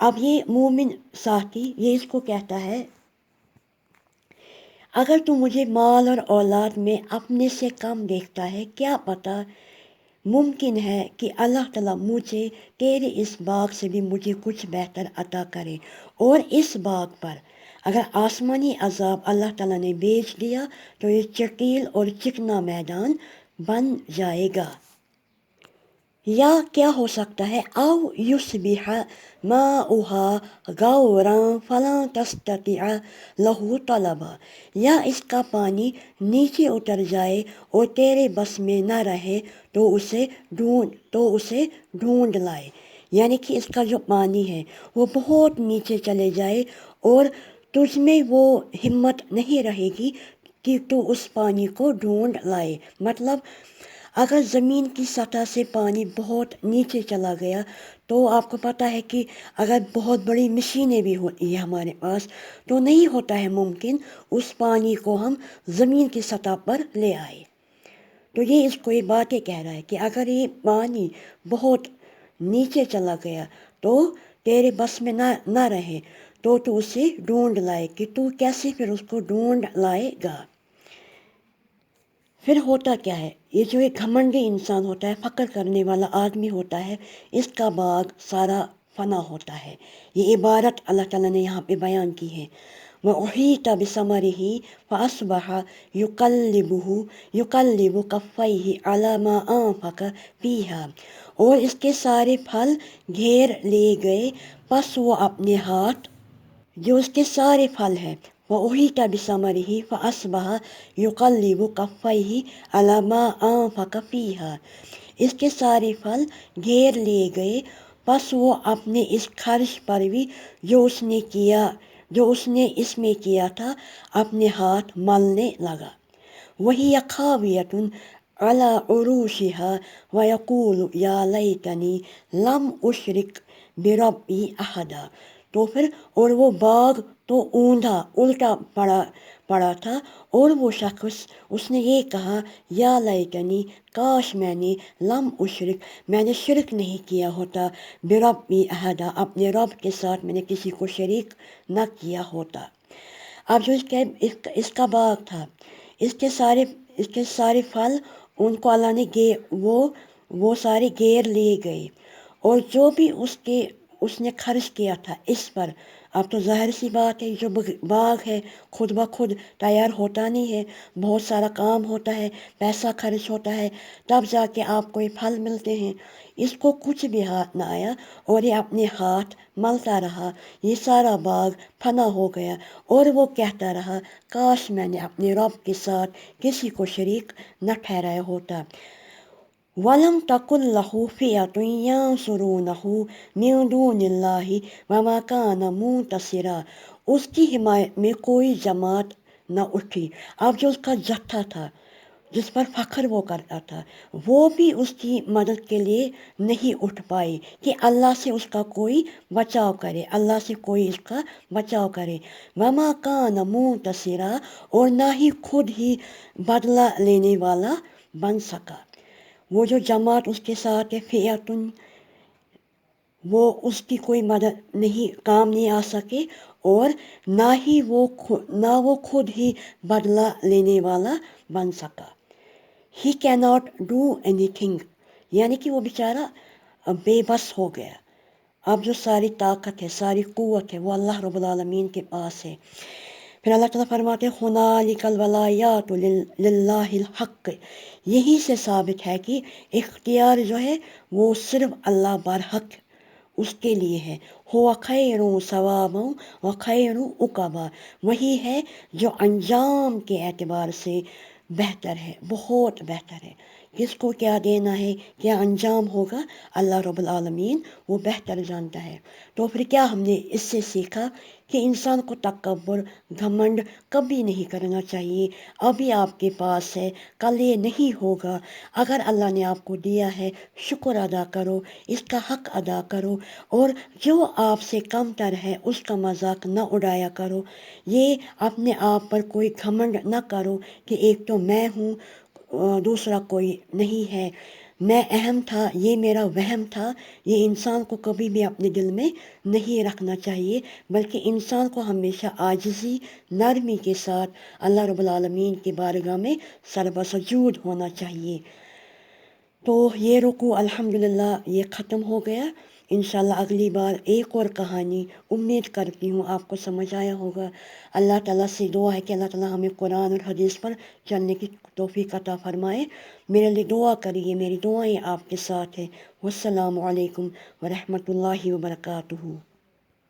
اب یہ مومن ساتھی یہ اس کو کہتا ہے، اگر تو مجھے مال اور اولاد میں اپنے سے کم دیکھتا ہے، کیا پتہ ممکن ہے کہ اللہ تعالیٰ مجھے تیرے اس باغ سے بھی مجھے کچھ بہتر عطا کرے، اور اس باغ پر اگر آسمانی عذاب اللہ تعالیٰ نے بھیج دیا تو یہ چٹیل اور چکنا میدان بن جائے گا۔ یا کیا ہو سکتا ہے، او یصبح ماؤها غورا فلا تستطیع له طلبا، یا اس کا پانی نیچے اتر جائے اور تیرے بس میں نہ رہے تو اسے ڈھونڈ لائے، یعنی کہ اس کا جو پانی ہے وہ بہت نیچے چلے جائے اور تجھ میں وہ ہمت نہیں رہے گی کہ تو اس پانی کو ڈھونڈ لائے۔ مطلب اگر زمین کی سطح سے پانی بہت نیچے چلا گیا تو آپ کو پتہ ہے کہ اگر بہت بڑی مشینیں بھی ہوتی ہیں ہمارے پاس تو نہیں ہوتا ہے ممکن اس پانی کو ہم زمین کی سطح پر لے آئے۔ تو یہ اس کو یہ باتیں کہہ رہا ہے کہ اگر یہ پانی بہت نیچے چلا گیا تو تیرے بس میں نہ رہے تو اسے ڈھونڈ لائے، کہ تو کیسے پھر اس کو ڈھونڈ لائے گا۔ پھر ہوتا کیا ہے، یہ جو ایک گھمنڈی انسان ہوتا ہے، فخر کرنے والا آدمی ہوتا ہے، اس کا باغ سارا فنا ہوتا ہے۔ یہ عبارت اللہ تعالیٰ نے یہاں پہ بیان کی ہے۔ وَأُحِيطَ بِثَمَرِهِ فَأَصْبَحَ يُقَلِّبُ كَفَّيْهِ عَلَى مَا أَنفَقَ فِيهَا، اور اس کے سارے پھل گھیر لیے گئے، پس وہ اپنے ہاتھ جو اس کے سارے پھل ہیں، وَأُحِيطَ بِثَمَرِهِ فَأَصْبَحَ يُقَلِّبُ كَفَّيْهِ عَلَى مَا أَنفَقَ فِيهَا، اس کے سارے پھل گھیر لیے گئے، پس وہ اپنے اس خرچ پر بھی جو اس نے اس میں کیا تھا اپنے ہاتھ ملنے لگا۔ وَهِيَ خَاوِيَةٌ عَلَى عُرُوشِهَا وَيَقُولُ يَا لَيْتَنِي لَمْ أُشْرِكْ بِرَبِّي أَحَدًا، تو پھر اور وہ باغ تو اوندھا الٹا پڑا تھا، اور وہ شخص اس نے یہ کہا، یا لیتنی کاش میں نے میں نے شرک نہیں کیا ہوتا، بربی احدا اپنے رب کے ساتھ میں نے کسی کو شریک نہ کیا ہوتا۔ اب جو اس کا باغ تھا، اس کے سارے پھل ان کو اللہ نے وہ سارے گھیر لیے گئے، اور جو بھی اس نے خرچ کیا تھا اس پر، اب تو ظاہر سی بات ہے جو باغ ہے خود بخود تیار ہوتا نہیں ہے، بہت سارا کام ہوتا ہے، پیسہ خرچ ہوتا ہے، تب جا کے آپ کو یہ پھل ملتے ہیں۔ اس کو کچھ بھی ہاتھ نہ آیا اور یہ اپنے ہاتھ ملتا رہا، یہ سارا باغ فنا ہو گیا، اور وہ کہتا رہا کاش میں نے اپنے رب کے ساتھ کسی کو شریک نہ ٹھہرایا ہوتا۔ وَلَمْ تَكُنْ لَهُ فِئَةٌ يَنْصُرُونَهُ مِنْ دُونِ اللَّهِ وَمَا كَانَ مُنْتَصِرًا، اس کی حمایت میں کوئی جماعت نہ اٹھی۔ اب جو اس کا جتھا تھا جس پر فخر وہ کرتا تھا، وہ بھی اس کی مدد کے لیے نہیں اٹھ پائی کہ اللہ سے اس کا کوئی بچاؤ کرے، اللہ سے کوئی اس کا بچاؤ کرے۔ وَمَا كَانَ مُنْتَصِرًا، اور نہ ہی خود ہی بدلہ لینے والا بن سکا۔ وہ جو جماعت اس کے ساتھ ہے، فئتن، وہ اس کی کوئی مدد نہیں، کام نہیں آ سکے، اور نہ وہ خود ہی بدلہ لینے والا بن سکا۔ ہی کی ناٹ ڈو اینی تھنگ، یعنی کہ وہ بیچارہ بے بس ہو گیا۔ اب جو ساری طاقت ہے، ساری قوت ہے، وہ اللہ رب العالمین کے پاس ہے۔ پھر اللہ تعالیٰ فرماتے ہیں ہنالک الولایات للہ الحق، یہی سے ثابت ہے کہ اختیار جو ہے وہ صرف اللہ برحق اس کے لیے ہے۔ ہوا خیر ثوابا و خیر عقبا، وہی ہے جو انجام کے اعتبار سے بہتر ہے، بہت بہتر ہے۔ کس کو کیا دینا ہے، کیا انجام ہوگا، اللہ رب العالمین وہ بہتر جانتا ہے۔ تو پھر کیا ہم نے اس سے سیکھا کہ انسان کو تکبر، گھمنڈ کبھی نہیں کرنا چاہیے۔ ابھی آپ کے پاس ہے، کل یہ نہیں ہوگا۔ اگر اللہ نے آپ کو دیا ہے، شکر ادا کرو، اس کا حق ادا کرو، اور جو آپ سے کم تر ہے اس کا مذاق نہ اڑایا کرو۔ یہ اپنے آپ پر کوئی گھمنڈ نہ کرو کہ ایک تو میں ہوں، دوسرا کوئی نہیں ہے۔ میں اہم تھا، یہ میرا وہم تھا، یہ انسان کو کبھی بھی اپنے دل میں نہیں رکھنا چاہیے، بلکہ انسان کو ہمیشہ عاجزی، نرمی کے ساتھ اللہ رب العالمین کی بارگاہ میں سربسجود ہونا چاہیے۔ تو یہ رکوع الحمدللہ یہ ختم ہو گیا۔ انشاءاللہ اگلی بار ایک اور کہانی، امید کرتی ہوں آپ کو سمجھ آیا ہوگا۔ اللہ تعالیٰ سے دعا ہے کہ اللہ تعالیٰ ہمیں قرآن اور حدیث پر چلنے کی توفیق عطا فرمائے۔ میرے لیے دعا کریے، میری دعائیں آپ کے ساتھ ہیں۔ والسلام علیکم ورحمۃ اللہ وبرکاتہ۔